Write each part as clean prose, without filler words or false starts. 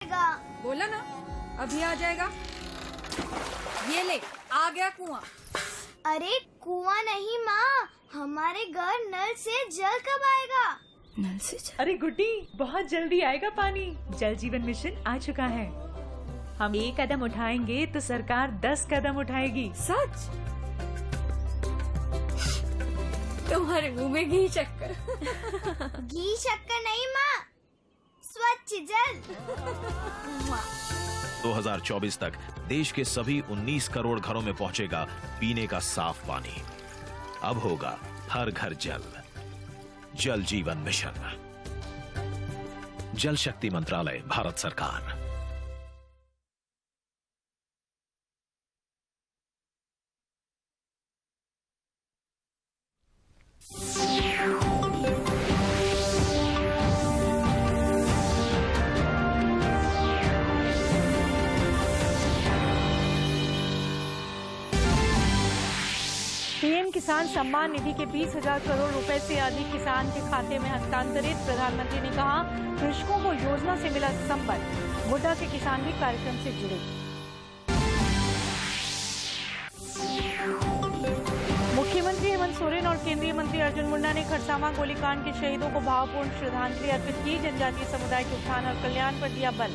बोला ना अभी आ जाएगा। ये ले आ गया कुआं। अरे कुआं नहीं माँ, हमारे घर नल से जल कब आएगा? नल से जल? अरे गुड्डी, बहुत जल्दी आएगा पानी। जल जीवन मिशन आ चुका है। हम 1 कदम उठाएंगे तो सरकार 10 कदम उठाएगी। सच? तुम्हारे मुंह में घी शक्कर। घी शक्कर नहीं माँ, स्वच्छ जल। 2024 तक देश के सभी 19 करोड़ घरों में पहुंचेगा पीने का साफ पानी। अब होगा हर घर जल। जल जीवन मिशन, जल शक्ति मंत्रालय, भारत सरकार। पीएम किसान सम्मान निधि के 20,000 करोड़ रुपए से अधिक किसान के खाते में हस्तांतरित। प्रधानमंत्री ने कहा, कृषकों को योजना से मिला संबल। गोड्डा के किसान भी कार्यक्रम से जुड़े। मुख्यमंत्री हेमंत सोरेन और केंद्रीय मंत्री अर्जुन मुंडा ने खरसावां गोलीकांड के शहीदों को भावपूर्ण श्रद्धांजलि अर्पित की। जनजातीय समुदाय के उत्थान और कल्याण पर दिया बल।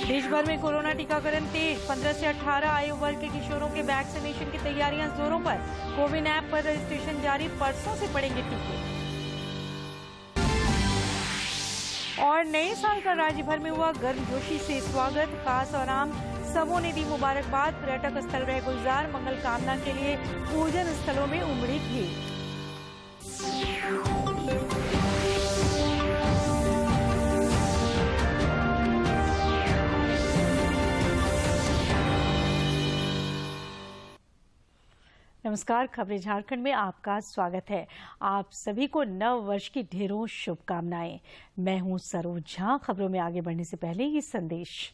देश भर में कोरोना टीकाकरण तेज। 15 से 18 आयु वर्ग के किशोरों के वैक्सीनेशन की तैयारियां जोरों पर। कोविन ऐप पर रजिस्ट्रेशन जारी, परसों से पड़ेंगे टीके। और नए साल का राज्य भर में हुआ गर्मजोशी से स्वागत। खास और आम सबों ने दी मुबारकबाद। पर्यटक स्थल रहे गुलजार। मंगल कामना के लिए पूजन स्थलों में उमड़ी भीड़। नमस्कार, खबरें झारखंड में आपका स्वागत है। आप सभी को नव वर्ष की ढेरों शुभकामनाएं। मैं हूं सरोज झा। खबरों में आगे बढ़ने से पहले ये संदेश।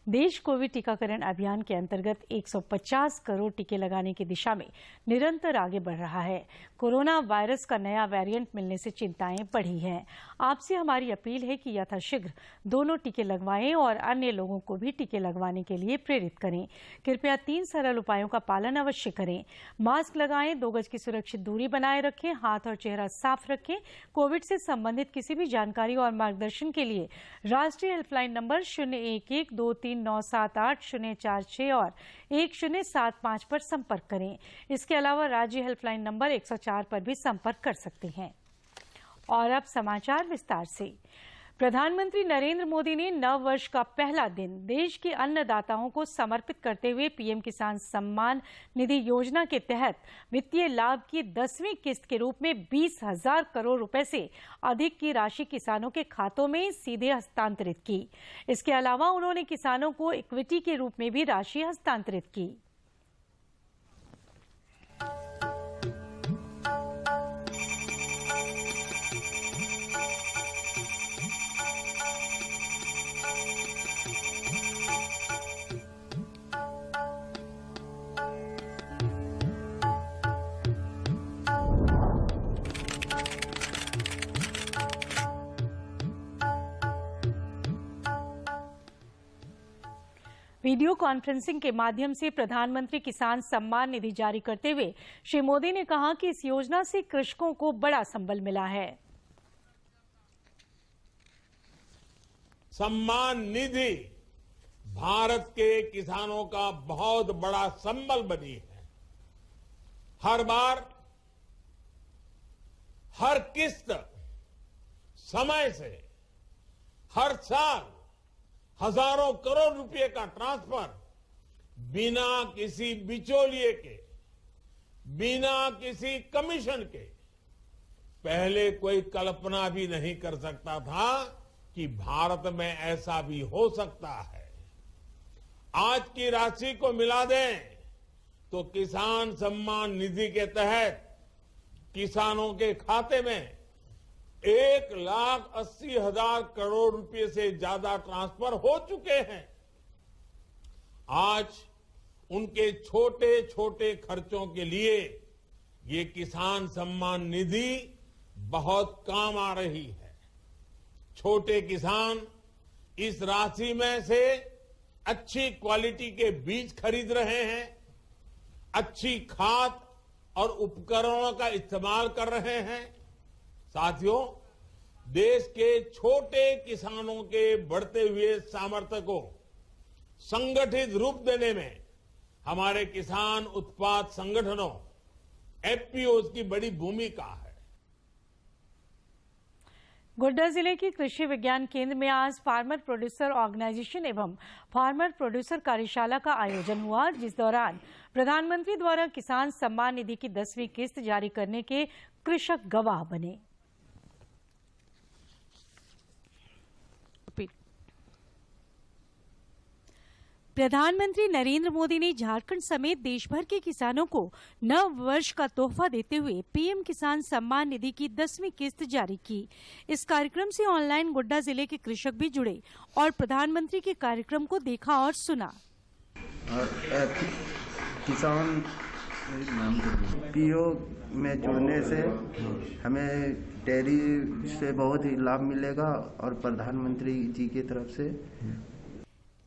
देश कोविड टीकाकरण अभियान के अंतर्गत 150 करोड़ टीके लगाने की दिशा में निरंतर आगे बढ़ रहा है। कोरोना वायरस का नया वेरिएंट मिलने से चिंताएं बढ़ी हैं। आपसे हमारी अपील है कि यथाशीघ्र दोनों टीके लगवाएं और अन्य लोगों को भी टीके लगवाने के लिए प्रेरित करें। कृपया 3 सरल उपायों का पालन अवश्य करें। मास्क लगाएं, 2 गज की सुरक्षित दूरी बनाए रखें, हाथ और चेहरा साफ रखें। कोविड से संबंधित किसी भी जानकारी और मार्गदर्शन के लिए राष्ट्रीय हेल्पलाइन नंबर 011-23978-046 और 1075 पर संपर्क करें। इसके अलावा राज्य हेल्पलाइन नंबर 104 पर भी संपर्क कर सकते हैं। और अब समाचार विस्तार से। प्रधानमंत्री नरेंद्र मोदी ने नव वर्ष का पहला दिन देश के अन्नदाताओं को समर्पित करते हुए पीएम किसान सम्मान निधि योजना के तहत वित्तीय लाभ की 10वीं किस्त के रूप में 20,000 करोड़ रुपए से अधिक की राशि किसानों के खातों में सीधे हस्तांतरित की। इसके अलावा उन्होंने किसानों को इक्विटी के रूप में भी राशि हस्तांतरित की। वीडियो कॉन्फ्रेंसिंग के माध्यम से प्रधानमंत्री किसान सम्मान निधि जारी करते हुए श्री मोदी ने कहा कि इस योजना से कृषकों को बड़ा संबल मिला है। सम्मान निधि भारत के किसानों का बहुत बड़ा संबल बनी है। हर बार हर किस्त समय से, हर साल हजारों करोड़ रुपए का ट्रांसफर बिना किसी बिचौलिए के, बिना किसी कमीशन के। पहले कोई कल्पना भी नहीं कर सकता था कि भारत में ऐसा भी हो सकता है। आज की राशि को मिला दें तो किसान सम्मान निधि के तहत किसानों के खाते में 1,80,000 करोड़ रुपए से ज्यादा ट्रांसफर हो चुके हैं। आज उनके छोटे छोटे खर्चों के लिए ये किसान सम्मान निधि बहुत काम आ रही है। छोटे किसान इस राशि में से अच्छी क्वालिटी के बीज खरीद रहे हैं, अच्छी खाद और उपकरणों का इस्तेमाल कर रहे हैं। साथियों, देश के छोटे किसानों के बढ़ते हुए सामर्थ्य को संगठित रूप देने में हमारे किसान उत्पाद संगठनों एफपीओज की बड़ी भूमिका है। गोड्डा जिले के कृषि विज्ञान केंद्र में आज फार्मर प्रोड्यूसर ऑर्गेनाइजेशन एवं फार्मर प्रोड्यूसर कार्यशाला का आयोजन हुआ, जिस दौरान प्रधानमंत्री द्वारा किसान सम्मान निधि की 10वीं किस्त जारी करने के कृषक गवाह बने। प्रधानमंत्री नरेंद्र मोदी ने झारखंड समेत देश भर के किसानों को नव वर्ष का तोहफा देते हुए पीएम किसान सम्मान निधि की 10वीं किस्त जारी की। इस कार्यक्रम से ऑनलाइन गोड्डा जिले के कृषक भी जुड़े और प्रधानमंत्री के कार्यक्रम को देखा और सुना। किसान पीओ में जुड़ने से हमें डेयरी से बहुत ही लाभ मिलेगा और प्रधानमंत्री जी की तरफ से।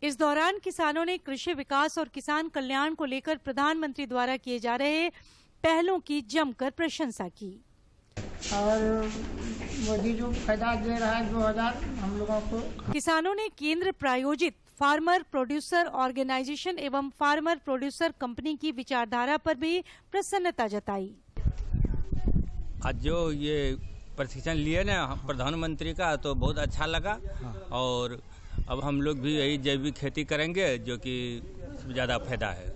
इस दौरान किसानों ने कृषि विकास और किसान कल्याण को लेकर प्रधानमंत्री द्वारा किए जा रहे पहलों की जमकर प्रशंसा की। और मोदी जो फायदा दे रहा है 2000 हम लोगों को। किसानों ने केंद्र प्रायोजित फार्मर प्रोड्यूसर ऑर्गेनाइजेशन एवं फार्मर प्रोड्यूसर कंपनी की विचारधारा पर भी प्रसन्नता जताई। आज जो ये प्रशिक्षण लिए ना प्रधानमंत्री का, तो बहुत अच्छा लगा। और अब हम लोग भी यही जैविक खेती करेंगे, जो कि ज़्यादा फायदा है।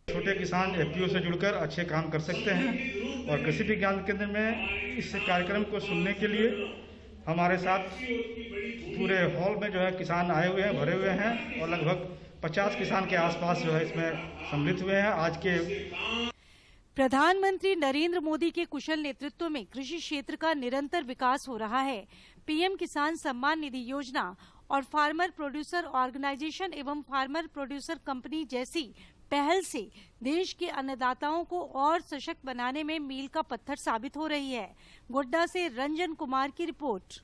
छोटे किसान एफपीओ से जुड़कर अच्छे काम कर सकते हैं। और कृषि विज्ञान केंद्र में इस कार्यक्रम को सुनने के लिए हमारे साथ पूरे हॉल में जो है किसान आए हुए हैं, भरे हुए हैं और लगभग 50 किसान के आसपास जो है इसमें सम्मिलित हुए हैं। आज के प्रधानमंत्री नरेंद्र मोदी के कुशल नेतृत्व में कृषि क्षेत्र का निरंतर विकास हो रहा है। पीएम किसान सम्मान निधि योजना और फार्मर प्रोड्यूसर ऑर्गेनाइजेशन एवं फार्मर प्रोड्यूसर कंपनी जैसी पहल से देश के अन्नदाताओं को और सशक्त बनाने में मील का पत्थर साबित हो रही है। गोड्डा से रंजन कुमार की रिपोर्ट।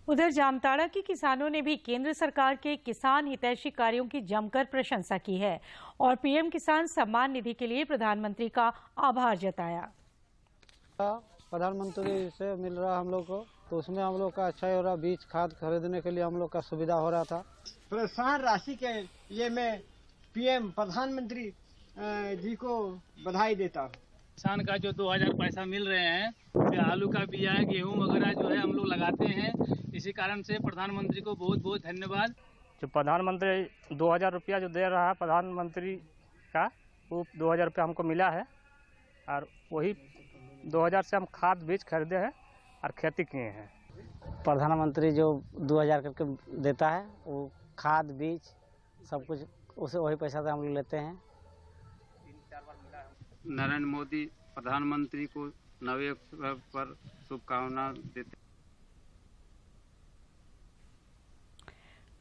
उधर जामताड़ा के किसानों ने भी केंद्र सरकार के किसान हितैषी कार्यों की जमकर प्रशंसा की है और पीएम किसान सम्मान निधि के लिए प्रधानमंत्री का आभार जताया। प्रधानमंत्री से मिल रहा हम लोग को, तो उसमें हम लोग का अच्छा हो रहा। बीज खाद खरीदने के लिए हम लोग का सुविधा हो रहा था। प्रोत्साहन राशि के लिए मैं पीएम प्रधानमंत्री जी को बधाई देता हूँ। किसान का जो 2000 पैसा मिल रहे हैं, आलू का बीजा, गेहूं वगैरह जो है हम लोग लगाते हैं। इसी कारण से प्रधानमंत्री को बहुत बहुत धन्यवाद। जो प्रधानमंत्री 2000 रुपया जो दे रहा है प्रधानमंत्री का, वो 2000 रुपया हमको मिला है और वही 2000 से हम खाद बीज खरीदे हैं और खेती किए हैं। प्रधानमंत्री जो 2000 करके देता है, वो खाद बीज सब कुछ उसे वही पैसा से हम लोग लेते हैं। नरेंद्र मोदी प्रधानमंत्री को नवे अवसर पर शुभकामनाएं देते।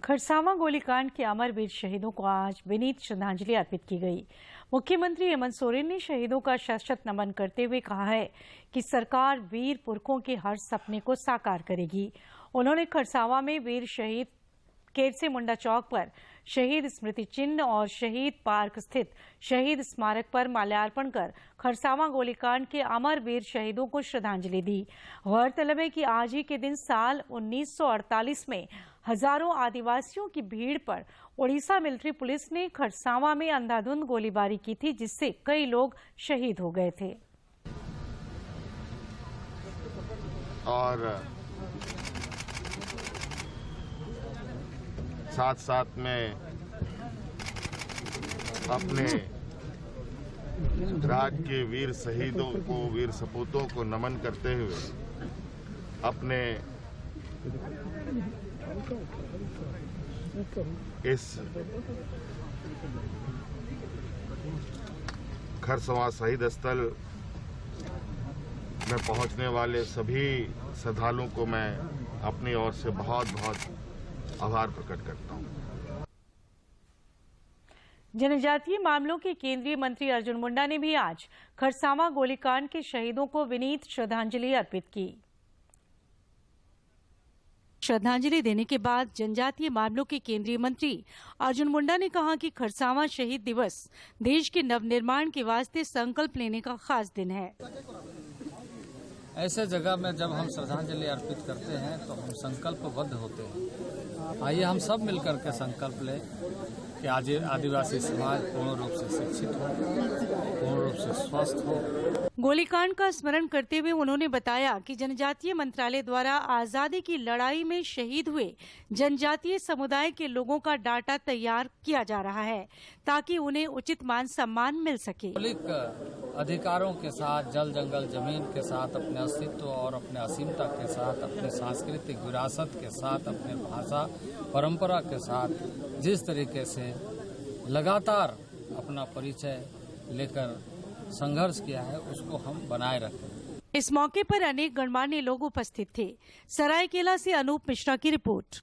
खरसावां गोलीकांड के अमरवीर शहीदों को आज विनीत श्रद्धांजलि अर्पित की गई। मुख्यमंत्री हेमंत सोरेन ने शहीदों का शत-शत नमन करते हुए कहा है कि सरकार वीर पुरखों के हर सपने को साकार करेगी। उन्होंने खरसावां में वीर शहीद केरसे मुंडा चौक पर शहीद स्मृति चिन्ह और शहीद पार्क स्थित शहीद स्मारक पर माल्यार्पण कर खरसावां गोलीकांड के अमर वीर शहीदों को श्रद्धांजलि दी। गौरतलब है कि आज ही के दिन साल 1948 में हजारों आदिवासियों की भीड़ पर ओडिशा मिलिट्री पुलिस ने खरसावां में अंधाधुंध गोलीबारी की थी, जिससे कई लोग शहीद हो गए थे। और साथ साथ में अपने राज्य के वीर शहीदों को, वीर सपूतों को नमन करते हुए अपने इस खरसवां शहीद स्थल में पहुंचने वाले सभी श्रद्धालुओं को मैं अपनी ओर से बहुत बहुत आभार प्रकट करता हूं। जनजातीय मामलों के केंद्रीय मंत्री अर्जुन मुंडा ने भी आज खरसावां गोलीकांड के शहीदों को विनीत श्रद्धांजलि अर्पित की। श्रद्धांजलि देने के बाद जनजातीय मामलों के केंद्रीय मंत्री अर्जुन मुंडा ने कहा कि खरसावां शहीद दिवस देश के नवनिर्माण के वास्ते संकल्प लेने का खास दिन है। ऐसे जगह में जब हम श्रद्धांजलि अर्पित करते हैं तो हम संकल्पबद्ध होते हैं। आइए हम सब मिलकर के संकल्प लें कि आज आदिवासी समाज पूर्ण रूप से शिक्षित हो, पूर्ण रूप से स्वस्थ हो। गोलीकांड का स्मरण करते हुए उन्होंने बताया कि जनजातीय मंत्रालय द्वारा आजादी की लड़ाई में शहीद हुए जनजातीय समुदाय के लोगों का डाटा तैयार किया जा रहा है ताकि उन्हें उचित मान सम्मान मिल सके। मौलिक अधिकारों के साथ, जल जंगल जमीन के साथ, अपने अस्तित्व और अपने असीमता के साथ, अपने सांस्कृतिक विरासत के साथ, अपने भाषा परंपरा के साथ जिस तरीके से लगातार अपना परिचय लेकर संघर्ष किया है उसको हम बनाए रखें। इस मौके पर अनेक गणमान्य लोग उपस्थित थे। सरायकेला से अनूप मिश्रा की रिपोर्ट।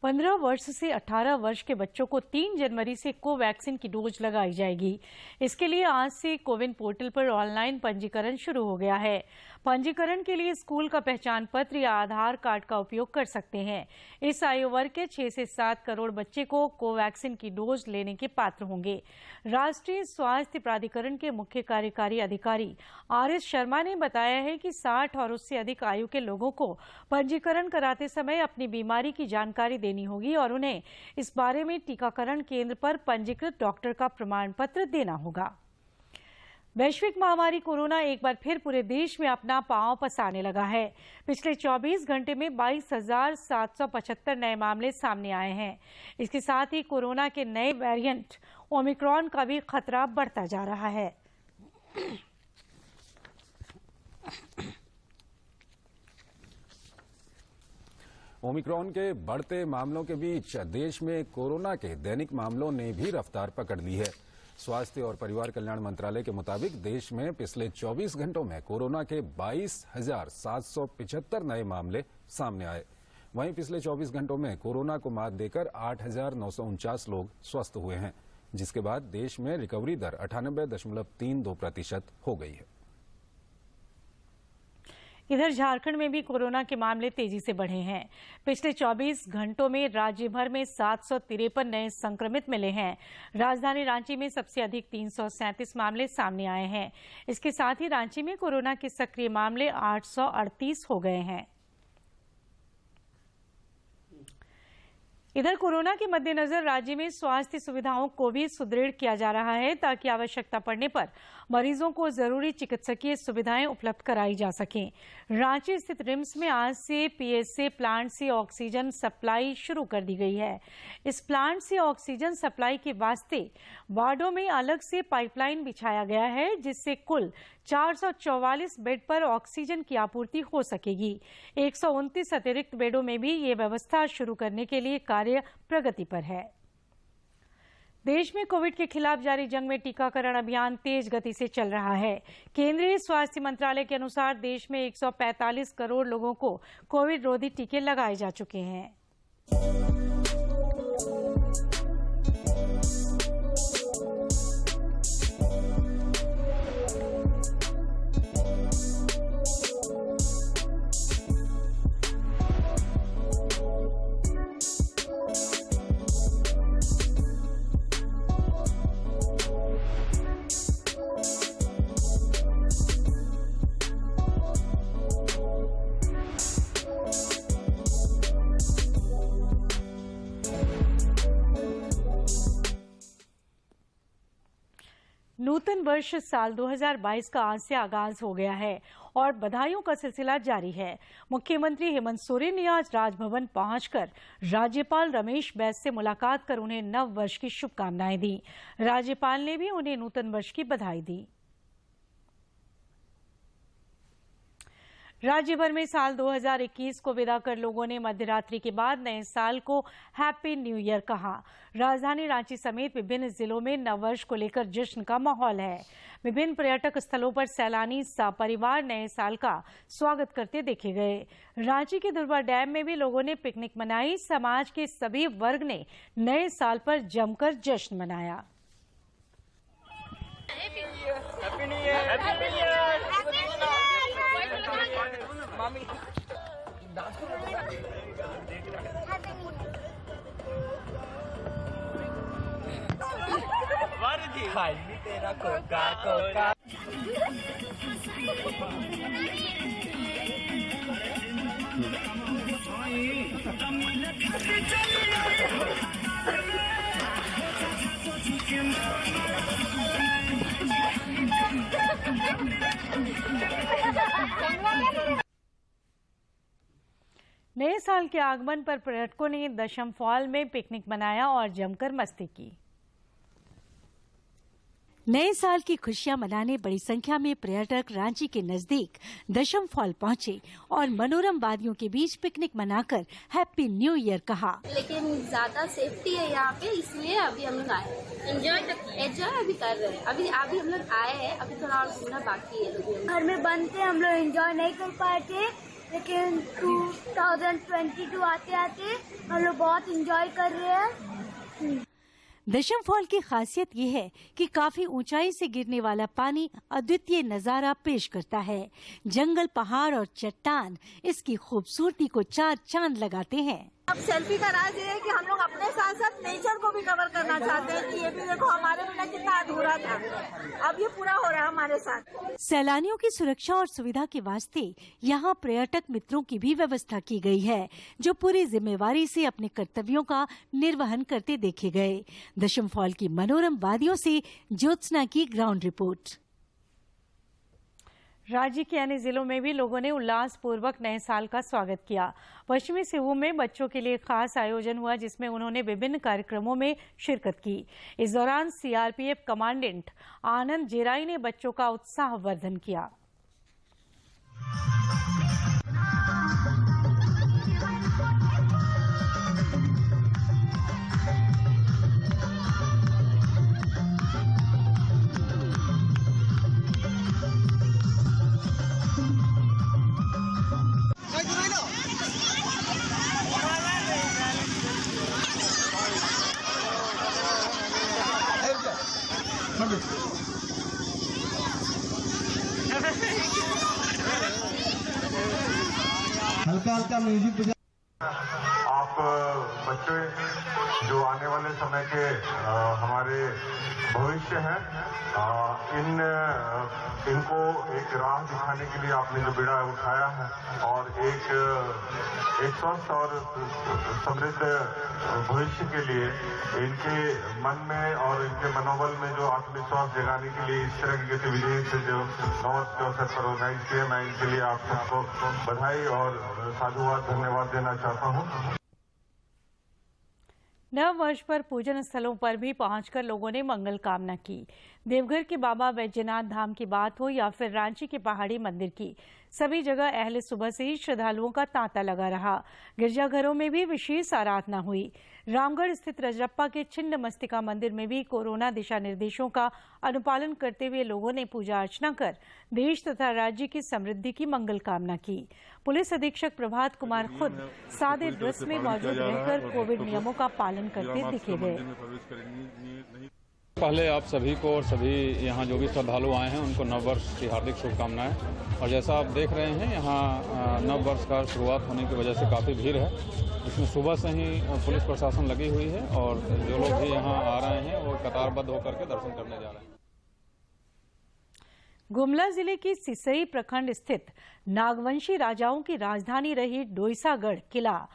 15 वर्ष से 18 वर्ष के बच्चों को 3 जनवरी से कोवैक्सीन की डोज लगाई जाएगी। इसके लिए आज से कोविन पोर्टल पर ऑनलाइन पंजीकरण शुरू हो गया है। पंजीकरण के लिए स्कूल का पहचान पत्र या आधार कार्ड का उपयोग कर सकते हैं। इस आयु वर्ग के 6 से 7 करोड़ बच्चे को कोवैक्सीन की डोज लेने के पात्र होंगे। राष्ट्रीय स्वास्थ्य प्राधिकरण के मुख्य कार्यकारी अधिकारी आर.एस. शर्मा ने बताया है कि 60 और उससे अधिक आयु के लोगों को पंजीकरण कराते समय अपनी बीमारी की जानकारी देनी होगी और उन्हें इस बारे में टीकाकरण केंद्र पर पंजीकृत डॉक्टर का प्रमाण पत्र देना होगा। वैश्विक महामारी कोरोना एक बार फिर पूरे देश में अपना पांव पसारने लगा है। पिछले 24 घंटे में 22,775 नए मामले सामने आए हैं। इसके साथ ही कोरोना के नए वेरिएंट ओमिक्रॉन का भी खतरा बढ़ता जा रहा है। ओमिक्रॉन के बढ़ते मामलों के बीच देश में कोरोना के दैनिक मामलों ने भी रफ्तार पकड़ ली है। स्वास्थ्य और परिवार कल्याण मंत्रालय के मुताबिक देश में पिछले 24 घंटों में कोरोना के 22,775 नए मामले सामने आए। वहीं पिछले 24 घंटों में कोरोना को मात देकर 8,949 लोग स्वस्थ हुए हैं, जिसके बाद देश में रिकवरी दर 98.32% हो गई है। इधर झारखंड में भी कोरोना के मामले तेजी से बढ़े हैं। पिछले 24 घंटों में राज्य भर में 753 नए संक्रमित मिले हैं। राजधानी रांची में सबसे अधिक 337 मामले सामने आए हैं। इसके साथ ही रांची में कोरोना के सक्रिय मामले 838 हो गए हैं। इधर कोरोना के मद्देनजर राज्य में स्वास्थ्य सुविधाओं को भी सुदृढ़ किया जा रहा है ताकि आवश्यकता पड़ने पर मरीजों को जरूरी चिकित्सकीय सुविधाएं उपलब्ध कराई जा सकें। रांची स्थित रिम्स में आज से पीएसए प्लांट से ऑक्सीजन सप्लाई शुरू कर दी गई है। इस प्लांट से ऑक्सीजन सप्लाई के वास्ते वार्डों में अलग से पाइपलाइन बिछाया गया है, जिससे कुल 444 बेड पर ऑक्सीजन की आपूर्ति हो सकेगी। 129 अतिरिक्त बेडों में भी ये व्यवस्था शुरू करने के लिए कार्य प्रगति पर है। देश में कोविड के खिलाफ जारी जंग में टीकाकरण अभियान तेज गति से चल रहा है। केंद्रीय स्वास्थ्य मंत्रालय के अनुसार देश में 145 करोड़ लोगों को कोविड रोधी टीके लगाए जा चुके हैं। नूतन वर्ष साल 2022 का आज से आगाज हो गया है और बधाइयों का सिलसिला जारी है। मुख्यमंत्री हेमंत सोरेन ने आज राजभवन पहुंचकर राज्यपाल रमेश बैस से मुलाकात कर उन्हें नव वर्ष की शुभकामनाएं दी। राज्यपाल ने भी उन्हें नूतन वर्ष की बधाई दी। राज्य भर में साल 2021 को विदा कर लोगों ने मध्यरात्रि के बाद नए साल को हैप्पी न्यू ईयर कहा। राजधानी रांची समेत विभिन्न जिलों में नववर्ष को लेकर जश्न का माहौल है। विभिन्न पर्यटक स्थलों पर सैलानी सपरिवार नए साल का स्वागत करते देखे गए। रांची के दुर्वा डैम में भी लोगों ने पिकनिक मनाई। समाज के सभी वर्ग ने नए साल पर जमकर जश्न मनाया। तेरा कोका कोका। नए साल के आगमन पर पर्यटकों ने दशम फॉल में पिकनिक मनाया और जमकर मस्ती की। नए साल की खुशियां मनाने बड़ी संख्या में पर्यटक रांची के नजदीक दशम फॉल पहुंचे और मनोरम वादियों के बीच पिकनिक मनाकर हैप्पी न्यू ईयर कहा। लेकिन ज्यादा सेफ्टी है यहाँ पे, इसलिए अभी हम लोग आए, एंजॉय अभी कर रहे हैं। अभी हम लोग आए हैं, अभी थोड़ा और घूमना बाकी है। घर में बंद थे, हम लोग एंजॉय नहीं कर पाए थे, लेकिन 2022 आते आते हम लोग बहुत एंजॉय कर रहे हैं। दशम फॉल की खासियत ये है कि काफी ऊंचाई से गिरने वाला पानी अद्वितीय नजारा पेश करता है। जंगल, पहाड़ और चट्टान इसकी खूबसूरती को चार चांद लगाते हैं। अब सेल्फी का राज ये है कि हम लोग अपने साथ साथ नेचर को भी कवर करना चाहते हैं कि ये भी देखो हमारे बिना कितना अधूरा था, अब ये पूरा हो रहा है हमारे साथ। सैलानियों की सुरक्षा और सुविधा के वास्ते यहाँ पर्यटक मित्रों की भी व्यवस्था की गई है, जो पूरी जिम्मेवारी से अपने कर्तव्यों का निर्वहन करते देखे गए। दशम फॉल की मनोरम वादियों से ज्योत्सना की ग्राउंड रिपोर्ट। राज्य के अन्य जिलों में भी लोगों ने उल्लासपूर्वक नए साल का स्वागत किया। पश्चिमी सिंहभूम में बच्चों के लिए खास आयोजन हुआ, जिसमें उन्होंने विभिन्न कार्यक्रमों में शिरकत की। इस दौरान सीआरपीएफ कमांडेंट आनंद जेराई ने बच्चों का उत्साहवर्धन किया। हल्का हल्का म्यूजिक बजा। आप बच्चे जो आने वाले समय के हमारे भविष्य हैं, इनको एक राह दिखाने के लिए आपने जो बीड़ा उठाया है और एक स्वस्थ और समृद्ध भविष्य के लिए इनके मन में और इनके मनोबल में जो आत्मविश्वास जगाने के लिए इस तरह की गतिविधि से जो नववर्ष के अवसर पर ऑर्गेनाइज किए, मैं इनके लिए आप सबको बधाई और साधुवाद धन्यवाद देना चाहता हूँ। नव वर्ष पर पूजन स्थलों पर भी पहुंचकर लोगों ने मंगल कामना की। देवघर के बाबा बैजनाथ धाम की बात हो या फिर रांची के पहाड़ी मंदिर की, सभी जगह अहले सुबह से ही श्रद्धालुओं का तांता लगा रहा। गिरजाघरों में भी विशेष आराधना हुई। रामगढ़ स्थित रजरप्पा के छिन्न मस्तिका मंदिर में भी कोरोना दिशा निर्देशों का अनुपालन करते हुए लोगों ने पूजा अर्चना कर देश तथा राज्य की समृद्धि की मंगल कामना की। पुलिस अधीक्षक प्रभात कुमार खुद सादे ड्रेस में मौजूद रहकर कोविड नियमों का पालन करते दिखे गए। पहले आप सभी को और सभी यहाँ जो भी श्रद्धालु आए हैं उनको नववर्ष की हार्दिक शुभकामनाएं। और जैसा आप देख रहे हैं, यहाँ नववर्ष का शुरुआत होने की वजह से काफ़ी भीड़ है। इसमें सुबह से ही पुलिस प्रशासन लगी हुई है और जो लोग भी यहाँ आ रहे हैं वो कतारबद्ध होकर के दर्शन करने जा रहे हैं। गुमला जिले की सिसई प्रखंड स्थित नागवंशी राजाओं की राजधानी रही डोईसागढ़ किला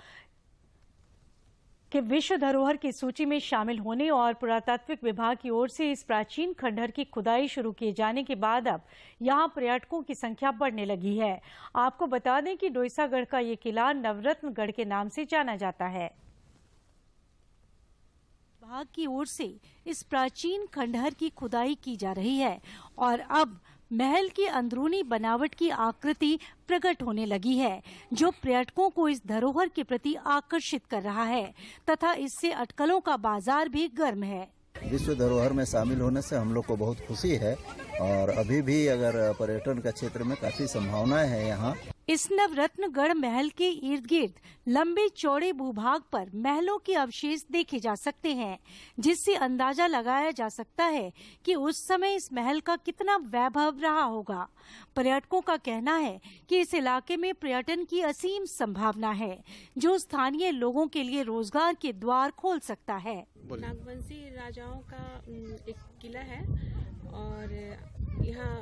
के विश्व धरोहर की सूची में शामिल होने और पुरातात्विक विभाग की ओर से इस प्राचीन खंडहर की खुदाई शुरू किए जाने के बाद अब यहां पर्यटकों की संख्या बढ़ने लगी है। आपको बता दें कि डोईसागढ़ का ये किला नवरत्नगढ़ के नाम से जाना जाता है। विभाग की ओर से इस प्राचीन खंडहर की खुदाई की जा रही है और अब महल की अंदरूनी बनावट की आकृति प्रकट होने लगी है, जो पर्यटकों को इस धरोहर के प्रति आकर्षित कर रहा है तथा इससे अटकलों का बाजार भी गर्म है। विश्व धरोहर में शामिल होने से हम लोग को बहुत खुशी है और अभी भी अगर पर्यटन का क्षेत्र में काफी संभावनाएं हैं यहाँ। इस नवरत्नगढ़ महल के इर्द गिर्द लंबे चौड़े भूभाग पर महलों के अवशेष देखे जा सकते हैं, जिससे अंदाजा लगाया जा सकता है कि उस समय इस महल का कितना वैभव रहा होगा। पर्यटकों का कहना है कि इस इलाके में पर्यटन की असीम संभावना है, जो स्थानीय लोगों के लिए रोजगार के द्वार खोल सकता है। नागवंशी राजाओं का एक किला है और यहाँ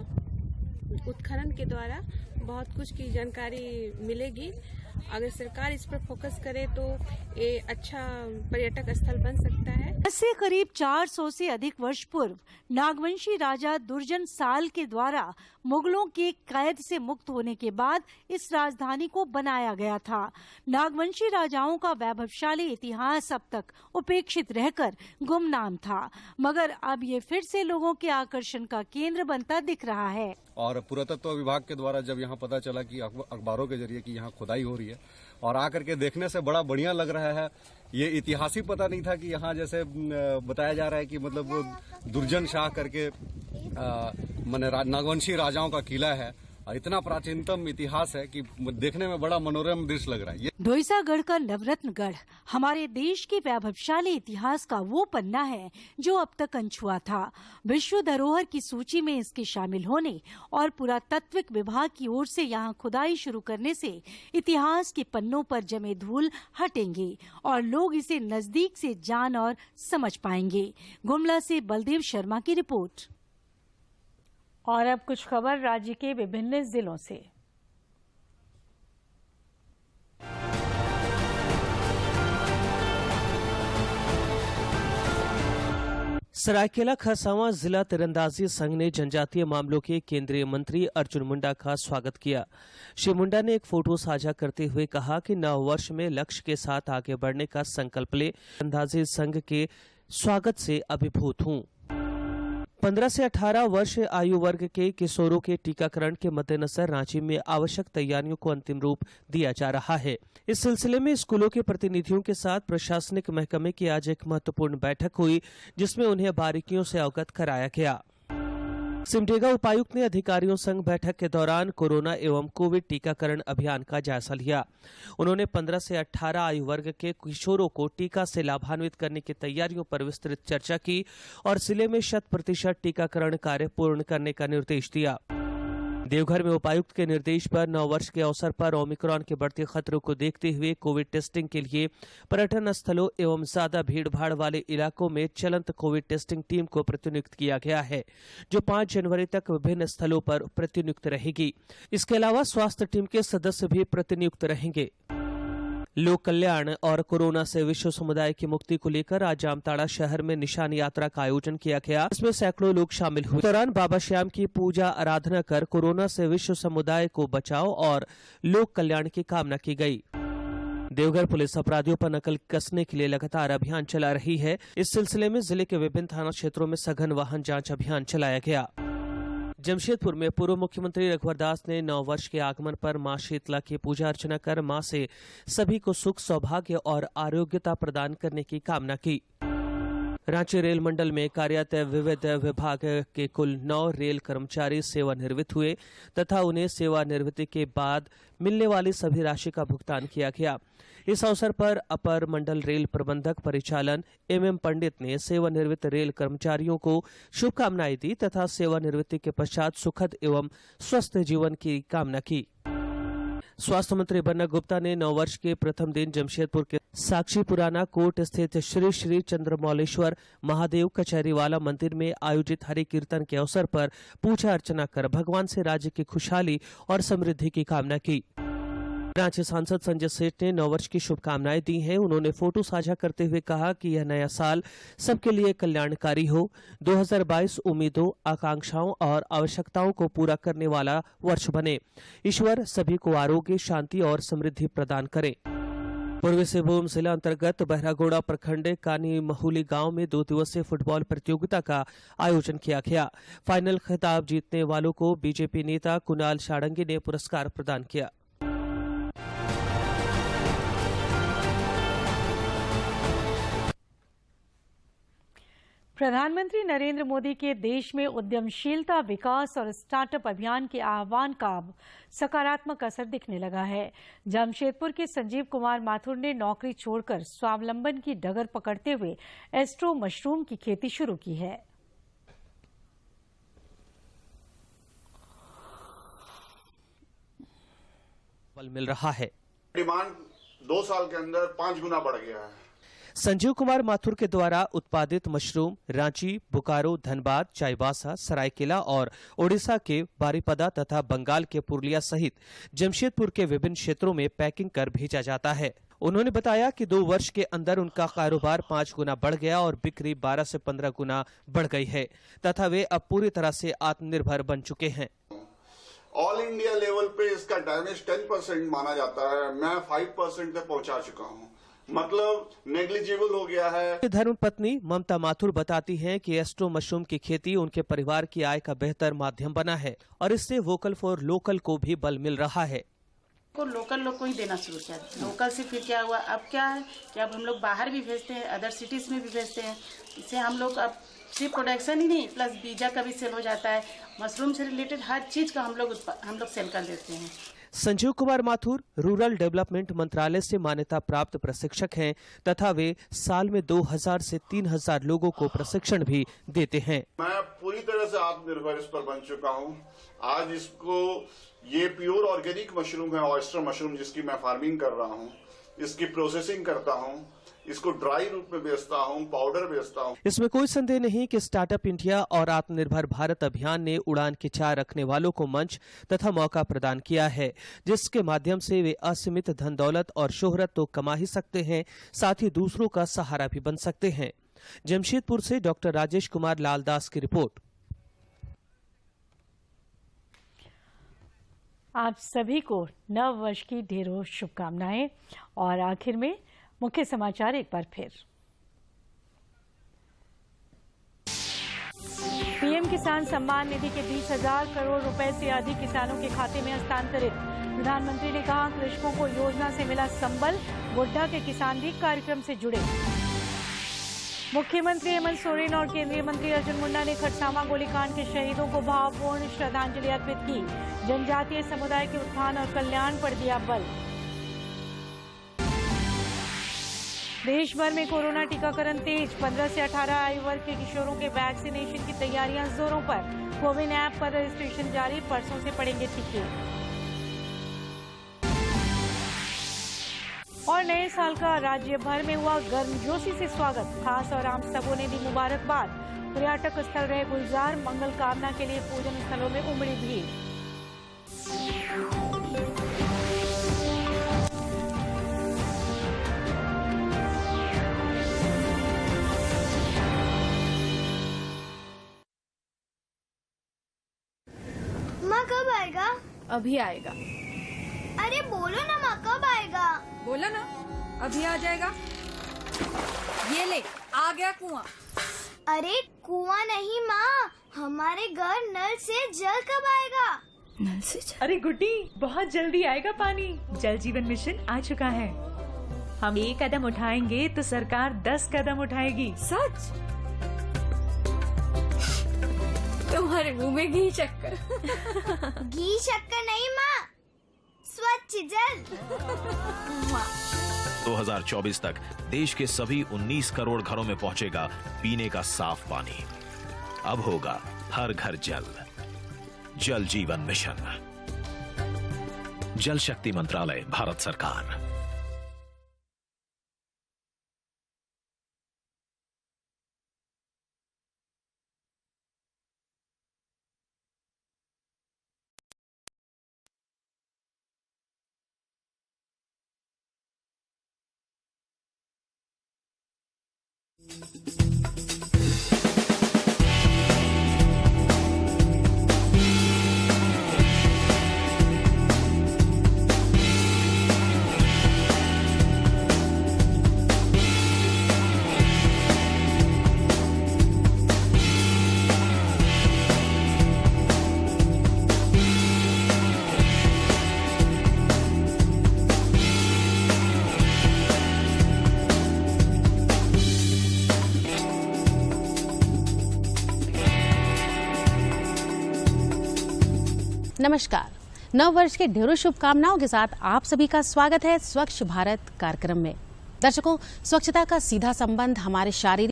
उत्खनन के द्वारा बहुत कुछ की जानकारी मिलेगी। अगर सरकार इस पर फोकस करे तो ये अच्छा पर्यटक स्थल बन सकता है। इससे करीब 400 से अधिक वर्ष पूर्व नागवंशी राजा दुर्जन साल के द्वारा मुगलों के कैद से मुक्त होने के बाद इस राजधानी को बनाया गया था। नागवंशी राजाओं का वैभवशाली इतिहास अब तक उपेक्षित रहकर गुमनाम था, मगर अब ये फिर से लोगों के आकर्षण का केंद्र बनता दिख रहा है। और पुरातत्व विभाग के द्वारा जब यहाँ पता चला कि अखबारों के जरिए कि यहाँ खुदाई हो रही है और आकर के देखने से बड़ा बढ़िया लग रहा है। ये इतिहास ही पता नहीं था कि यहाँ जैसे बताया जा रहा है कि मतलब वो दुर्जन शाह करके माने नागवंशी राजाओं का किला है और इतना प्राचीनतम इतिहास है कि देखने में बड़ा मनोरम दृश्य लग रहा है। ढोइसागढ़ का नवरत्नगढ़ हमारे देश के वैभवशाली इतिहास का वो पन्ना है जो अब तक अनछुआ था। विश्व धरोहर की सूची में इसके शामिल होने और पुरातत्विक विभाग की ओर से यहाँ खुदाई शुरू करने से इतिहास के पन्नों पर जमे धूल हटेंगे और लोग इसे नजदीक से जान और समझ पाएंगे। गुमला से बलदेव शर्मा की रिपोर्ट। और अब कुछ खबर राज्य के विभिन्न जिलों से। सरायकेला खरसावां जिला तीरंदाजी संघ ने जनजातीय मामलों के केंद्रीय मंत्री अर्जुन मुंडा का स्वागत किया। श्री मुंडा ने एक फोटो साझा करते हुए कहा कि नव वर्ष में लक्ष्य के साथ आगे बढ़ने का संकल्प ले तीरंदाजी संघ के स्वागत से अभिभूत हूं। 15 से 18 वर्ष आयु वर्ग के किशोरों के टीकाकरण के मद्देनजर रांची में आवश्यक तैयारियों को अंतिम रूप दिया जा रहा है। इस सिलसिले में स्कूलों के प्रतिनिधियों के साथ प्रशासनिक महकमे की आज एक महत्वपूर्ण बैठक हुई, जिसमें उन्हें बारीकियों से अवगत कराया गया। सिमडेगा उपायुक्त ने अधिकारियों संग बैठक के दौरान कोरोना एवं कोविड टीकाकरण अभियान का जायजा लिया। उन्होंने 15 से 18 आयु वर्ग के किशोरों को टीका से लाभान्वित करने की तैयारियों पर विस्तृत चर्चा की और जिले में 100% टीकाकरण कार्य पूर्ण करने का निर्देश दिया। देवघर में उपायुक्त के निर्देश पर नववर्ष के अवसर पर ओमिक्रॉन के बढ़ते खतरों को देखते हुए कोविड टेस्टिंग के लिए पर्यटन स्थलों एवं ज्यादा भीड़भाड़ वाले इलाकों में चलंत कोविड टेस्टिंग टीम को प्रतिनियुक्त किया गया है, जो 5 जनवरी तक विभिन्न स्थलों पर प्रतिनियुक्त रहेगी। इसके अलावा स्वास्थ्य टीम के सदस्य भी प्रतिनियुक्त रहेंगे। लोक कल्याण और कोरोना से विश्व समुदाय की मुक्ति को लेकर आज जामताड़ा शहर में निशान यात्रा का आयोजन किया गया। इसमें सैकड़ों लोग शामिल हुए। इस दौरान बाबा श्याम की पूजा आराधना कर कोरोना से विश्व समुदाय को बचाव और लोक कल्याण की कामना की गई। देवघर पुलिस अपराधियों पर नकल कसने के लिए लगातार अभियान चला रही है। इस सिलसिले में जिले के विभिन्न थाना क्षेत्रों में सघन वाहन जांच अभियान चलाया गया। जमशेदपुर में पूर्व मुख्यमंत्री रघुवर दास ने नव वर्ष के आगमन पर मां शीतला की पूजा अर्चना कर मां से सभी को सुख, सौभाग्य और आरोग्यता प्रदान करने की कामना की। रांची रेल मंडल में कार्यरत विविध विभाग के कुल 9 रेल कर्मचारी सेवानिवृत्त हुए तथा उन्हें सेवानिवृत्ति के बाद मिलने वाली सभी राशि का भुगतान किया गया। इस अवसर पर अपर मंडल रेल प्रबंधक परिचालन MM पंडित ने सेवानिवृत्त रेल कर्मचारियों को शुभकामनाएं दी तथा सेवानिवृत्ति के पश्चात सुखद एवं स्वस्थ जीवन की कामना की। स्वास्थ्य मंत्री बन्ना गुप्ता ने नववर्ष के प्रथम दिन जमशेदपुर के साक्षी पुराना कोट स्थित श्री श्री चंद्रमौलेश्वर महादेव कचहरीवाला मंदिर में आयोजित हरि कीर्तन के अवसर पर पूजा अर्चना कर भगवान से राज्य की खुशहाली और समृद्धि की कामना की। रांची सांसद संजय सेठ ने नववर्ष की शुभकामनाएं दी हैं। उन्होंने फोटो साझा करते हुए कहा कि यह नया साल सबके लिए कल्याणकारी हो। 2022 उम्मीदों, आकांक्षाओं और आवश्यकताओं को पूरा करने वाला वर्ष बने। ईश्वर सभी को आरोग्य, शांति और समृद्धि प्रदान करे। पूर्वी सिंहभूम जिला अंतर्गत बहरागोड़ा प्रखंड कानी महुली गांव में 2 दिवसीय फुटबॉल प्रतियोगिता का आयोजन किया गया। फाइनल खिताब जीतने वालों को बीजेपी नेता कुणाल शाड़ंगी ने पुरस्कार प्रदान किया। प्रधानमंत्री नरेंद्र मोदी के देश में उद्यमशीलता, विकास और स्टार्टअप अभियान के आह्वान का अब सकारात्मक असर दिखने लगा है। जमशेदपुर के संजीव कुमार माथुर ने नौकरी छोड़कर स्वावलंबन की डगर पकड़ते हुए एस्ट्रो मशरूम की खेती शुरू की है। बल मिल रहा है। डिमांड 2 साल के अंदर 5 गुना बढ़ गया है। संजीव कुमार माथुर के द्वारा उत्पादित मशरूम रांची, बोकारो, धनबाद, चाईबासा, सरायकेला और ओडिशा के बारीपदा तथा बंगाल के पुरुलिया सहित जमशेदपुर के विभिन्न क्षेत्रों में पैकिंग कर भेजा जाता है। उन्होंने बताया कि 2 वर्ष के अंदर उनका कारोबार 5 गुना बढ़ गया और बिक्री 12 से 15 गुना बढ़ गई है तथा वे अब पूरी तरह से आत्मनिर्भर बन चुके हैं। ऑल इंडिया लेवल पे इसका डैमेज 10% माना जाता है, मैं 5% तक पहुंचा चुका हूं, मतलब नेग्लिजिबल हो गया है। धर्मपत्नी ममता माथुर बताती हैं कि एस्ट्रो मशरूम की खेती उनके परिवार की आय का बेहतर माध्यम बना है और इससे वोकल फॉर लोकल को भी बल मिल रहा है। को लोकल लोग को ही देना शुरू किया। लोकल से फिर क्या हुआ, अब क्या है कि अब हम लोग बाहर भी भेजते हैं, अदर सिटीज में भी भेजते हैं। इससे हम लोग अब सिर्फ प्रोडक्शन ही नहीं प्लस बीजा का भी सेल हो जाता है। मशरूम से रिलेटेड हर चीज का हम लोग सेल कर देते हैं। संजीव कुमार माथुर रूरल डेवलपमेंट मंत्रालय से मान्यता प्राप्त प्रशिक्षक हैं तथा वे साल में 2000 से 3000 लोगों को प्रशिक्षण भी देते हैं। मैं पूरी तरह से आत्मनिर्भर इस पर बन चुका हूं। आज इसको ये प्योर ऑर्गेनिक मशरूम है, ऑयस्टर मशरूम, जिसकी मैं फार्मिंग कर रहा हूं, इसकी प्रोसेसिंग करता हूं, इसको ड्राई रूप में बेचता हूं, पाउडर बेचता हूं। इसमें कोई संदेह नहीं कि स्टार्टअप इंडिया और आत्मनिर्भर भारत अभियान ने उड़ान की चाह रखने वालों को मंच तथा मौका प्रदान किया है, जिसके माध्यम से वे असीमित धन दौलत और शोहरत तो कमा ही सकते हैं, साथ ही दूसरों का सहारा भी बन सकते हैं। जमशेदपुर से डॉक्टर राजेश कुमार लालदास की रिपोर्ट। आप सभी को नव वर्ष की ढेरों शुभकामनाएं। और आखिर में मुख्य समाचार एक बार फिर। पीएम किसान सम्मान निधि के 20,000 करोड़ रुपए से अधिक किसानों के खाते में हस्तांतरित। प्रधानमंत्री ने कहा, कृषकों को योजना से मिला संबल, गोड्डा के किसान भी कार्यक्रम से जुड़े। मुख्यमंत्री हेमंत सोरेन और केंद्रीय मंत्री अर्जुन मुंडा ने खरसावां गोलीकांड के शहीदों को भावपूर्ण श्रद्धांजलि अर्पित की। जनजातीय समुदाय के उत्थान और कल्याण पर दिया बल। देश भर में कोरोना टीकाकरण तेज। 15 से 18 आयु वर्ग के किशोरों के वैक्सीनेशन की तैयारियां जोरों पर। कोविन ऐप पर रजिस्ट्रेशन जारी, परसों से पड़ेंगे टीके। और नए साल का राज्य भर में हुआ गर्मजोशी से स्वागत। खास और आम सबों ने दी मुबारकबाद। पर्यटक स्थल रहे गुलजार, मंगल कामना के लिए पूजन स्थलों में उमड़ी भीड़। माँ कब आएगा? अभी आएगा। अरे बोलो ना माँ, कब आएगा? बोला ना, अभी आ जाएगा। ये ले, आ गया कुआं। अरे कुआं नहीं माँ, हमारे घर नल से जल कब आएगा? नल से जल? अरे गुड्डी, बहुत जल्दी आएगा पानी। जल जीवन मिशन आ चुका है। हम 1 कदम उठाएंगे तो सरकार 10 कदम उठाएगी। सच? तुम्हारे मुंह में घी शक्कर। घी शक्कर नहीं माँ, स्वच्छ जल। 2024 तक देश के सभी 19 करोड़ घरों में पहुंचेगा पीने का साफ पानी। अब होगा हर घर जल। जल जीवन मिशन, जल शक्ति मंत्रालय, भारत सरकार। नमस्कार। नव वर्ष के ढेरों शुभकामनाओं के साथ आप सभी का स्वागत है स्वच्छ भारत कार्यक्रम में। दर्शकों, स्वच्छता का सीधा संबंध हमारे शारीरिक